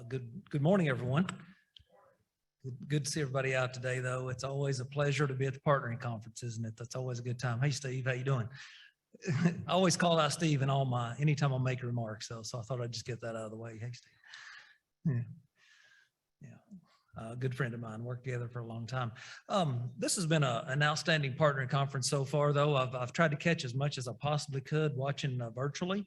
Good morning, everyone. Good to see everybody out today, though. It's always a pleasure to be at the partnering conference, isn't it? That's always a good time. Hey, Steve, how you doing? I always call out Steve in anytime I make remarks, though. So I thought I'd just get that out of the way. Hey, Steve. Yeah. Good friend of mine, worked together for a long time. This has been an outstanding partnering conference so far, though. I've tried to catch as much as I possibly could watching virtually.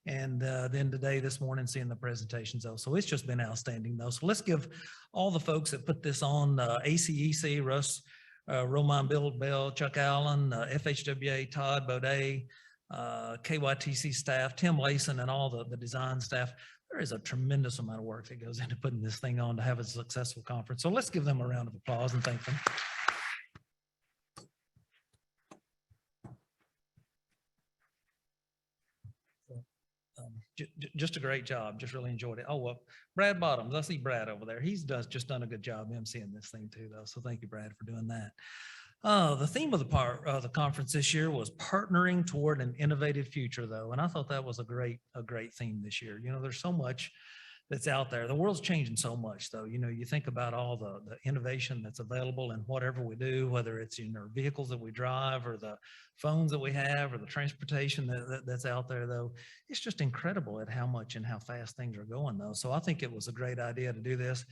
And then today, this morning, seeing the presentations, though. So it's just been outstanding, though. So let's give all the folks that put this on, ACEC, Russ, Roman Bell, Chuck Allen, FHWA, Todd Baudet, KYTC staff, Tim Layson, and all the design staff. There is a tremendous amount of work that goes into putting this thing on to have a successful conference. So let's give them a round of applause and thank them. Just a great job. Just really enjoyed it. Oh, well, Brad Bottoms. I see Brad over there. He's just done a good job emceeing this thing too, though. So thank you, Brad, for doing that. The theme of the conference this year was partnering toward an innovative future, though. And I thought that was a great theme this year. You know, there's so much that's out there. The world's changing so much, though. You know, you think about all the innovation that's available in whatever we do, whether it's in our vehicles that we drive or the phones that we have or the transportation that's out there, though. It's just incredible at how much and how fast things are going, though. So I think it was a great idea to do this.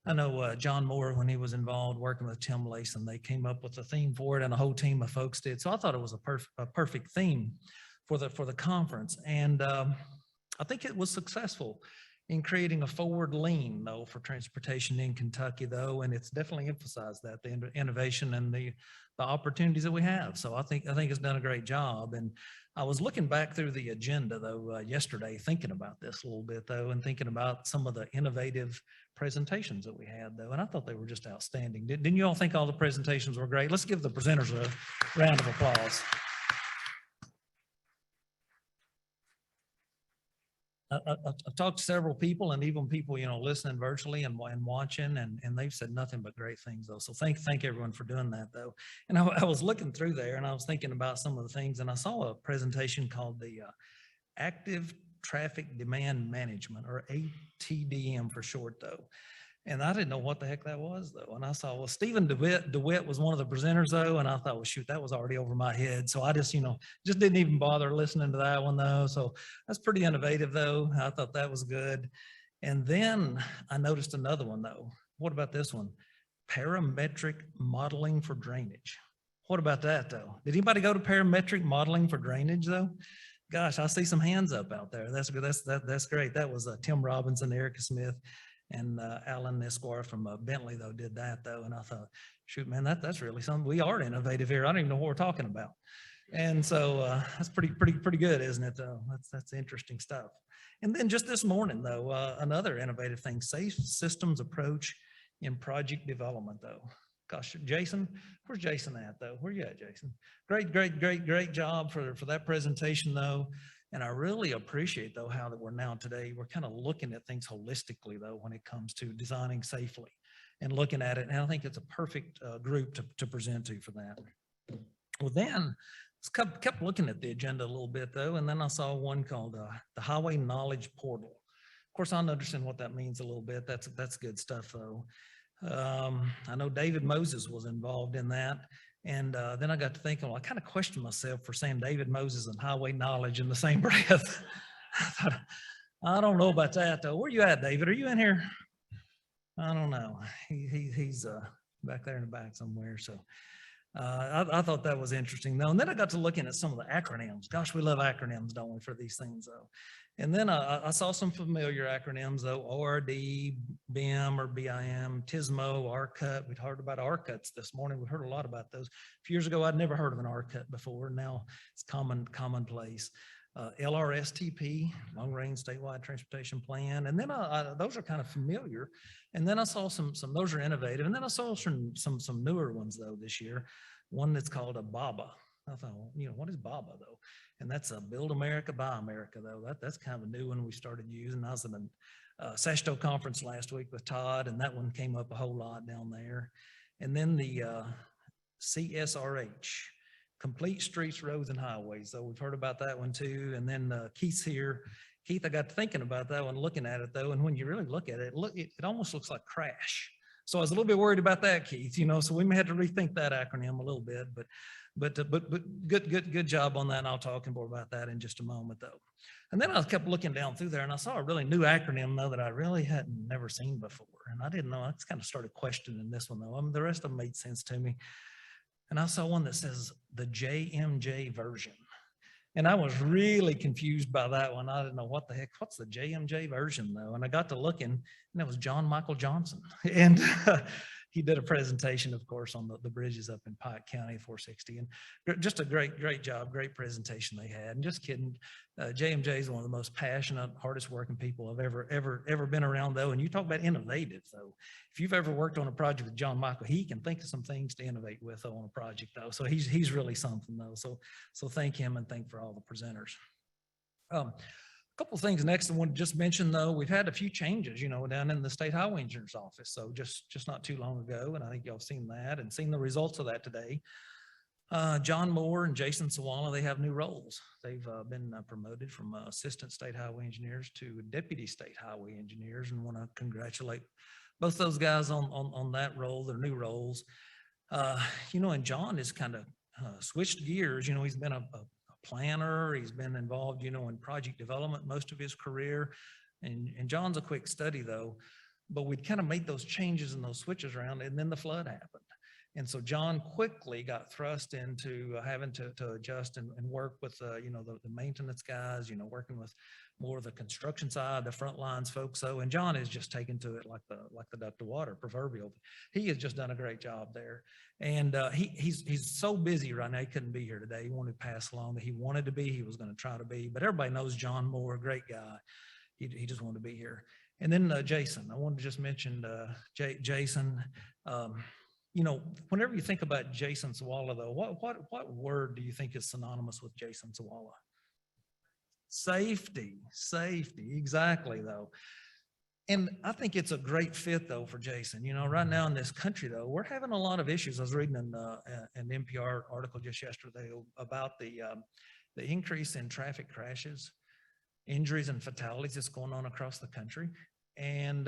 I know John Moore, when he was involved working with Tim Layson, they came up with a theme for it, and a whole team of folks did. So I thought it was a perfect theme for the conference, and I think it was successful in creating a forward lean, though, for transportation in Kentucky, though, and it's definitely emphasized that the innovation and the opportunities that we have. So I think it's done a great job. And I was looking back through the agenda, though, yesterday, thinking about this a little bit, though, and thinking about some of the innovative presentations that we had, though, and I thought they were just outstanding. Didn't you all think all the presentations were great? Let's give the presenters a round of applause. I've talked to several people, and even people, you know, listening virtually and watching, and they've said nothing but great things, though. So thank everyone for doing that, though. And I was looking through there, and I was thinking about some of the things, and I saw a presentation called the Active Traffic Demand Management, or ATDM for short, though. And I didn't know what the heck that was, though. And I saw, well, Stephen DeWitt was one of the presenters, though. And I thought, well, shoot, that was already over my head. So I just, you know, just didn't even bother listening to that one, though. So that's pretty innovative, though. I thought that was good. And then I noticed another one, though. What about this one? Parametric modeling for drainage. What about that, though? Did anybody go to parametric modeling for drainage, though? Gosh, I see some hands up out there. That's good. That's great. That was Tim Robinson, Erica Smith, and Alan Esquire from Bentley, though, did that, though. And I thought, shoot, man, that's really something. We are innovative here. I don't even know what we're talking about. And so that's pretty good, isn't it, though? That's interesting stuff. And then just this morning, though, another innovative thing, safe systems approach in project development, though. Gosh, Jason, where's Jason at, though? Where you at, Jason? Great job for that presentation, though. And I really appreciate, though, how that we're now today, we're kind of looking at things holistically, though, when it comes to designing safely and looking at it. And I think it's a perfect group to present to for that. Well, then I kept looking at the agenda a little bit, though, and then I saw one called the Highway Knowledge Portal. Of course, I understand what that means a little bit. That's good stuff, though. I know David Moses was involved in that. And then I got to thinking, well, I kind of questioned myself for saying David Moses and highway knowledge in the same breath. I don't know about that, though. Where you at, David? Are you in here? I don't know. He's back there in the back somewhere. So I thought that was interesting, though. And then I got to looking at some of the acronyms. Gosh, we love acronyms, don't we, for these things, though. And then I saw some familiar acronyms, though, ORD, BIM or BIM, TSMO, RCUT. We'd heard about RCUTs this morning. We heard a lot about those. A few years ago, I'd never heard of an RCUT before. Now it's commonplace. LRSTP, Long Range Statewide Transportation Plan. And then those are kind of familiar. And then I saw some those are innovative. And then I saw some newer ones, though, this year. One that's called a BABA. I thought, well, you know, what is BABA, though? And that's a Build America, Buy America, though. That's kind of a new one we started using. I was at a SASHTO conference last week with Todd, and that one came up a whole lot down there. And then the CSRH, Complete Streets, Roads, and Highways. So we've heard about that one, too. And then Keith's here. Keith, I got thinking about that one, looking at it though, and when you really look at it, it almost looks like crash. So I was a little bit worried about that, Keith, so we may have to rethink that acronym a little bit, but good job on that. And I'll talk more about that in just a moment though. And then I kept looking down through there and I saw a really new acronym though that I really hadn't never seen before. And I didn't know, I just kind of started questioning this one though. I mean, the rest of them made sense to me. And I saw one that says the JMJ version. And I was really confused by that one. I didn't know what the heck, what's the JMJ version though? And I got to looking and it was John Michael Johnson. And he did a presentation, of course, on the bridges up in Pike County, 460. And just a great job, great presentation they had. And just kidding, JMJ is one of the most passionate, hardest working people I've ever been around though. And you talk about innovative though. If you've ever worked on a project with John Michael, he can think of some things to innovate with on a project though. So he's really something though. So thank him and thank for all the presenters. A couple of things next I want to just mention though, we've had a few changes, down in the State Highway Engineer's office. So just not too long ago, and I think y'all seen that and seen the results of that today. John Moore and Jason Sawala, they have new roles. They've been promoted from assistant state highway engineers to deputy state highway engineers, and want to congratulate both those guys on that role, their new roles. And John has kind of switched gears. He's been a planner. He's been involved, in project development most of his career. And John's a quick study though, but we'd kind of made those changes and those switches around, and then the flood happened. And so John quickly got thrust into having to adjust and work with, the maintenance guys, working with more of the construction side, the front lines folks. So, and John has just taken to it like the duck to water, proverbial. He has just done a great job there. And he's so busy right now, he couldn't be here today. He wanted to pass along that he wanted to be, he was going to try to be, but everybody knows John Moore, great guy. He just wanted to be here. And then Jason, I wanted to just mention Jason. Whenever you think about Jason Sawala though, what word do you think is synonymous with Jason Sawala? Safety, exactly though. And I think it's a great fit though for Jason. Right now in this country though, we're having a lot of issues. I was reading an NPR article just yesterday about the increase in traffic crashes, injuries and fatalities that's going on across the country. And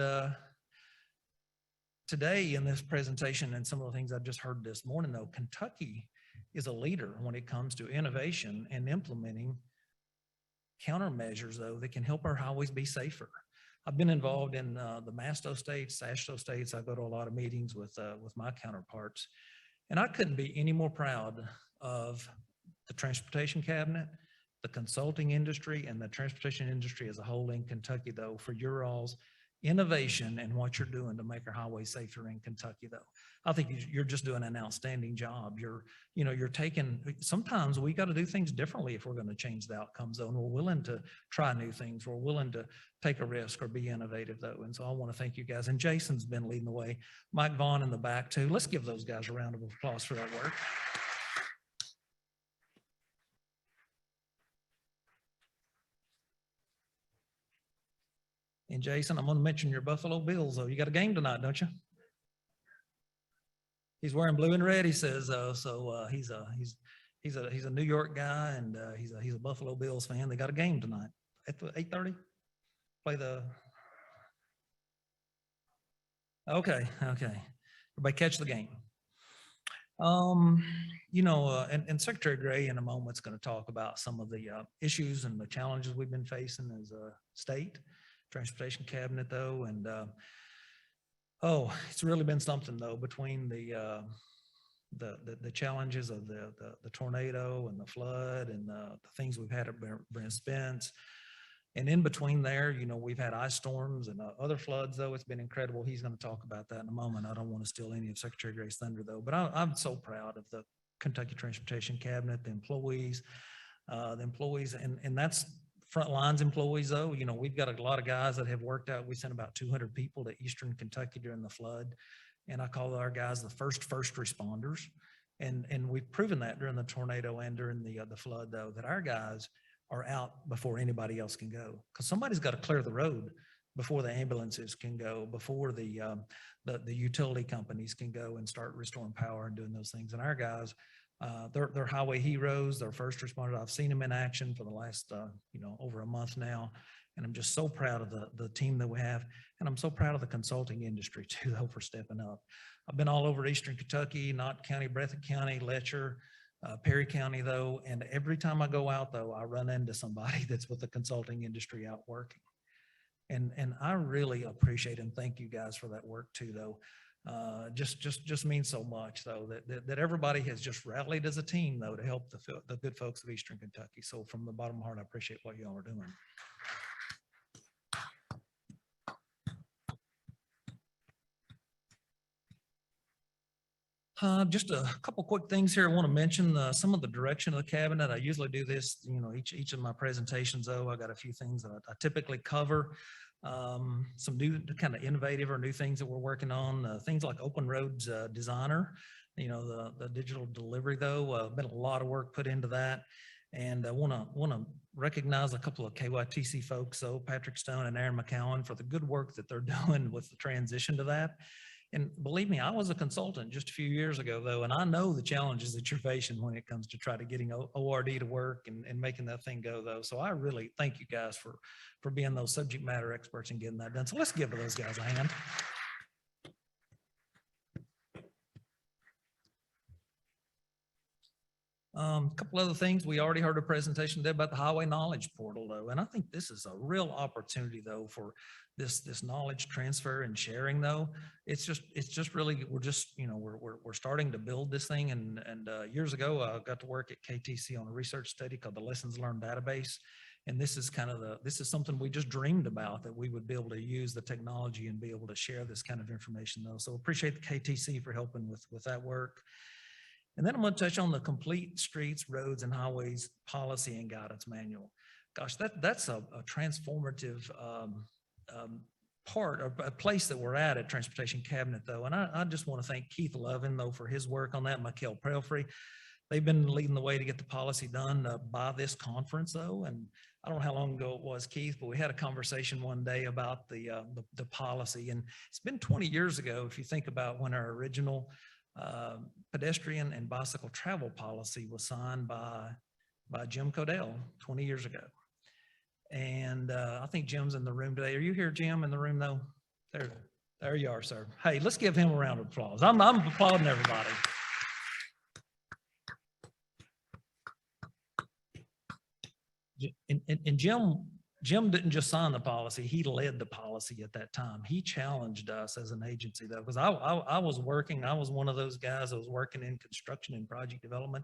today in this presentation and some of the things I've just heard this morning though, Kentucky is a leader when it comes to innovation and implementing countermeasures though that can help our highways be safer. I've been involved in the MASTO states, SASTO states. I go to a lot of meetings with my counterparts, and I couldn't be any more proud of the transportation cabinet, the consulting industry, and the transportation industry as a whole in Kentucky though, for your all's innovation and what you're doing to make our highways safer in Kentucky though. I think you're just doing an outstanding job. You're taking, sometimes we got to do things differently if we're going to change the outcomes though, and we're willing to try new things. We're willing to take a risk or be innovative though. And so I want to thank you guys. And Jason's been leading the way. Mike Vaughn in the back too. Let's give those guys a round of applause for that work. And Jason, I'm going to mention your Buffalo Bills though. You got a game tonight, don't you? He's wearing blue and red. He says he's a New York guy, and he's a Buffalo Bills fan. They got a game tonight at 8:30. Play the. Okay. Everybody catch the game. And Secretary Gray in a moment is going to talk about some of the issues and the challenges we've been facing as a state. Transportation cabinet though, and it's really been something though, between the challenges of the tornado and the flood and the things we've had at Brent Spence, and in between there, we've had ice storms and other floods though. It's been incredible. He's going to talk about that in a moment. I don't want to steal any of Secretary Gray's thunder though, but I'm so proud of the Kentucky Transportation Cabinet, the employees, and that's front lines employees though. We've got a lot of guys that have worked out. We sent about 200 people to Eastern Kentucky during the flood, and I call our guys the first responders. And we've proven that during the tornado and during the flood though, that our guys are out before anybody else can go, because somebody's got to clear the road before the ambulances can go, before the utility companies can go and start restoring power and doing those things. And our guys, they're highway heroes, they're first responders. I've seen them in action for the last, over a month now. And I'm just so proud of the team that we have. And I'm so proud of the consulting industry too, though, for stepping up. I've been all over Eastern Kentucky, Knott County, Breathitt County, Letcher, Perry County, though. And every time I go out, though, I run into somebody that's with the consulting industry out working. And I really appreciate and thank you guys for that work too, though. Just means so much, though, that everybody has just rallied as a team, though, to help the good folks of Eastern Kentucky. So from the bottom of my heart, I appreciate what y'all are doing. Just a couple quick things here. I want to mention some of the direction of the cabinet. I usually do this, each of my presentations, though. I got a few things that I typically cover. Some new kind of innovative or new things that we're working on, things like Open Roads Designer, the digital delivery, though, been a lot of work put into that. And I want to recognize a couple of KYTC folks, so Patrick Stone and Aaron McCowan, for the good work that they're doing with the transition to that. And believe me, I was a consultant just a few years ago, though, and I know the challenges that you're facing when it comes to try to getting ORD to work and making that thing go, though. So I really thank you guys for being those subject matter experts and getting that done. So let's give those guys a hand. A couple other things. We already heard a presentation today about the Highway Knowledge Portal, though, and I think this is a real opportunity, though, for this knowledge transfer and sharing, though. It's just really, we're starting to build this thing, and years ago I got to work at KTC on a research study called the Lessons Learned Database, and this is something we just dreamed about, that we would be able to use the technology and be able to share this kind of information, though. So appreciate the KTC for helping with that work. And then I'm going to touch on the Complete Streets, Roads, and Highways Policy and Guidance Manual. Gosh, that's a transformative part, or a place that we're at Transportation Cabinet, though. And I just want to thank Keith Lovin, though, for his work on that, Michael Prelfrey. They've been leading the way to get the policy done by this conference, though. And I don't know how long ago it was, Keith, but we had a conversation one day about the policy. And it's been 20 years ago, if you think about when our original pedestrian and bicycle travel policy was signed by Jim Codell 20 years ago. And I think Jim's in the room today. Are you here, Jim, in the room, though? There you are, sir. Hey, let's give him a round of applause. I'm applauding everybody. And Jim didn't just sign the policy, he led the policy at that time. He challenged us as an agency, though, because I was one of those guys that was working in construction and project development,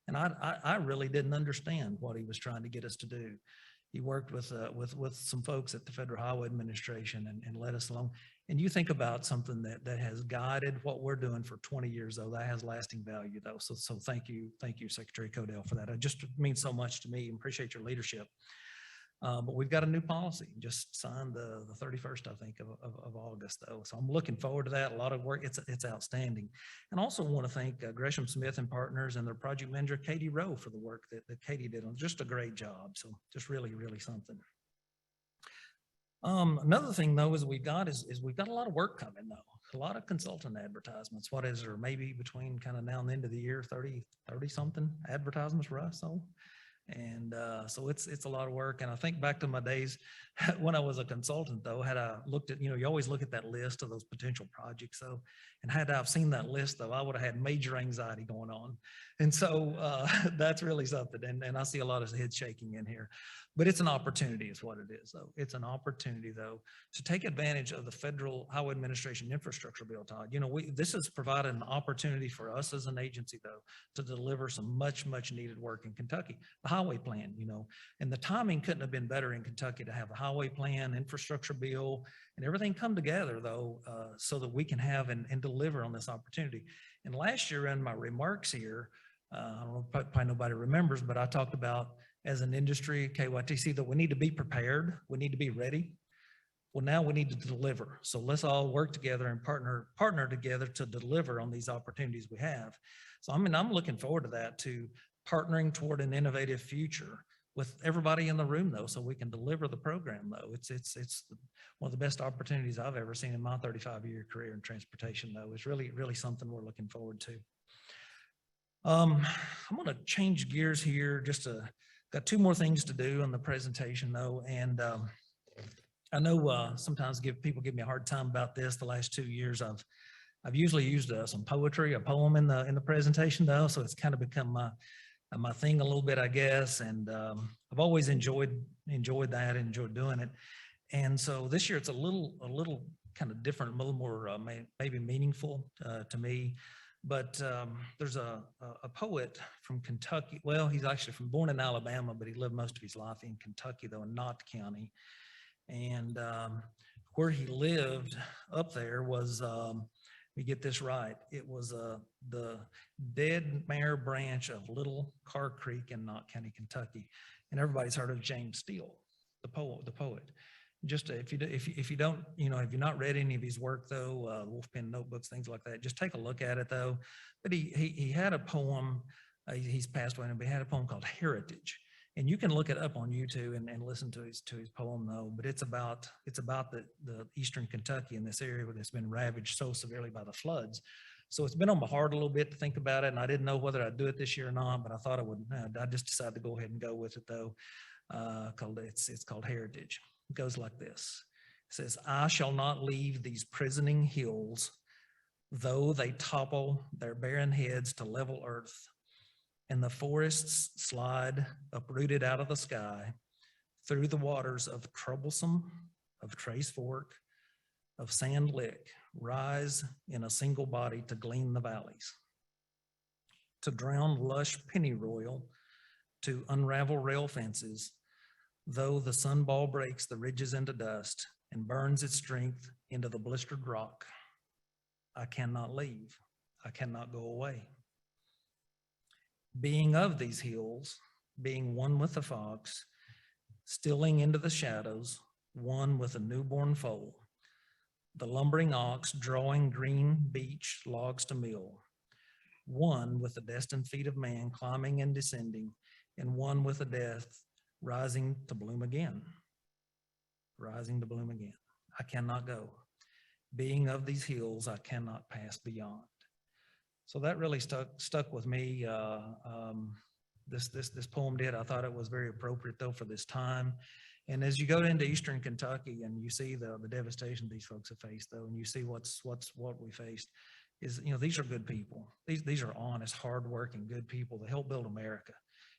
and I really didn't understand what he was trying to get us to do. He worked with some folks at the Federal Highway Administration and led us along. And you think about something that has guided what we're doing for 20 years, though, that has lasting value, though. So thank you, Secretary Codell, for that. It just means so much to me, and appreciate your leadership. But we've got a new policy, just signed the 31st, I think, of August, though. So I'm looking forward to that. A lot of work. It's outstanding. And also want to thank Gresham Smith and Partners and their project manager, Katie Rowe, for the work that Katie did on just a great job. So just really, really something. Another thing, though, is we've got a lot of work coming, though. A lot of consultant advertisements. What is there? Maybe between kind of now and the end of the year, 30 something advertisements for us. And so it's a lot of work. And I think back to my days when I was a consultant, though, had I looked at, you always look at that list of those potential projects. So, and had I seen that list, though, I would have had major anxiety going on. And so that's really something. And I see a lot of head shaking in here. But it's an opportunity is what it is, though. It's an opportunity, though, to take advantage of the Federal Highway Administration infrastructure bill, Todd. This has provided an opportunity for us as an agency, though, to deliver some much needed work in Kentucky. The highway plan, and the timing couldn't have been better in Kentucky to have a highway plan, infrastructure bill, and everything come together, though, so that we can have and deliver on this opportunity. And last year in my remarks here, I don't know, probably nobody remembers, but I talked about, as an industry, KYTC, that we need to be prepared. We need to be ready. Well, now we need to deliver. So let's all work together and partner together to deliver on these opportunities we have. So I'm looking forward to that, to partnering toward an innovative future with everybody in the room, though, so we can deliver the program, though. It's one of the best opportunities I've ever seen in my 35-year career in transportation, though. It's really, really something we're looking forward to. I'm going to change gears here got two more things to do on the presentation, though. And I know sometimes people give me a hard time about this. The last 2 years, I've usually used some poetry, a poem in the presentation though, so it's kind of become my thing a little bit, I guess. And I've always enjoyed that, enjoyed doing it. And so this year it's a little kind of different, a little more maybe meaningful to me. But there's a poet from Kentucky. Well, he's actually born in Alabama, but he lived most of his life in Kentucky, though, in Knott County. And where he lived up there was, let me get this right, it was the Dead Mare branch of Little Car Creek in Knott County, Kentucky. And everybody's heard of James Steele, the poet. Just if you don't, if you've not read any of his work though, Wolfpen notebooks, things like that, just take a look at it though. But he had a poem, he's passed away, but he had a poem called Heritage. And you can look it up on YouTube and listen to his poem though. But it's about the eastern Kentucky in this area that's been ravaged so severely by the floods. So it's been on my heart a little bit to think about it, and I didn't know whether I'd do it this year or not, but I thought I would. I just decided to go ahead and go with it though. It's called Heritage. It goes like this. It says, "I shall not leave these prisoning hills, though they topple their barren heads to level earth, and the forests slide uprooted out of the sky, through the waters of Troublesome, of Trace Fork, of Sand Lick, rise in a single body to glean the valleys, to drown lush pennyroyal, to unravel rail fences, though the sunball breaks the ridges into dust and burns its strength into the blistered rock. I cannot leave, I cannot go away. Being of these hills, being one with the fox, stilling into the shadows, one with a newborn foal, the lumbering ox drawing green beech logs to mill, one with the destined feet of man climbing and descending, and one with a death rising to bloom again, rising to bloom again. I cannot go. Being of these hills, I cannot pass beyond." So that really stuck with me. This poem did. I thought it was very appropriate though for this time. And as you go into Eastern Kentucky and you see the devastation these folks have faced though, and you see what we faced, is, these are good people. These are honest, hardworking, good people that help build America.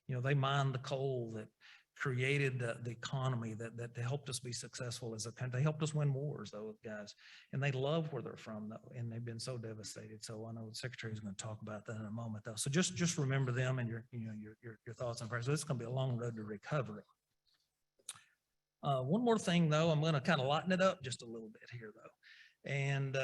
They mined the coal that created the economy that helped us be successful as a country. They helped us win wars, those guys, and they love where they're from though, and they've been so devastated. So I know the Secretary is going to talk about that in a moment though. So just remember them and your thoughts and prayers. So it's going to be a long road to recovery. One more thing though, I'm going to kind of lighten it up just a little bit here though, and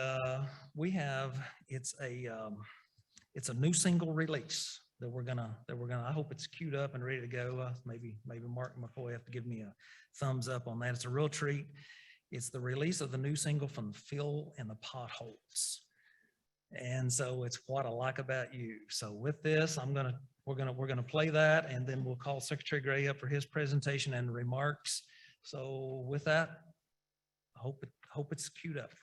we have it's a new single release that we're gonna, I hope it's queued up and ready to go. Maybe Mark McCoy have to give me a thumbs up on that. It's a real treat. It's the release of the new single from Phil and the Potholes. And so it's What I Like About You. So with this, we're gonna play that, and then we'll call Secretary Gray up for his presentation and remarks. So with that, I hope it's queued up.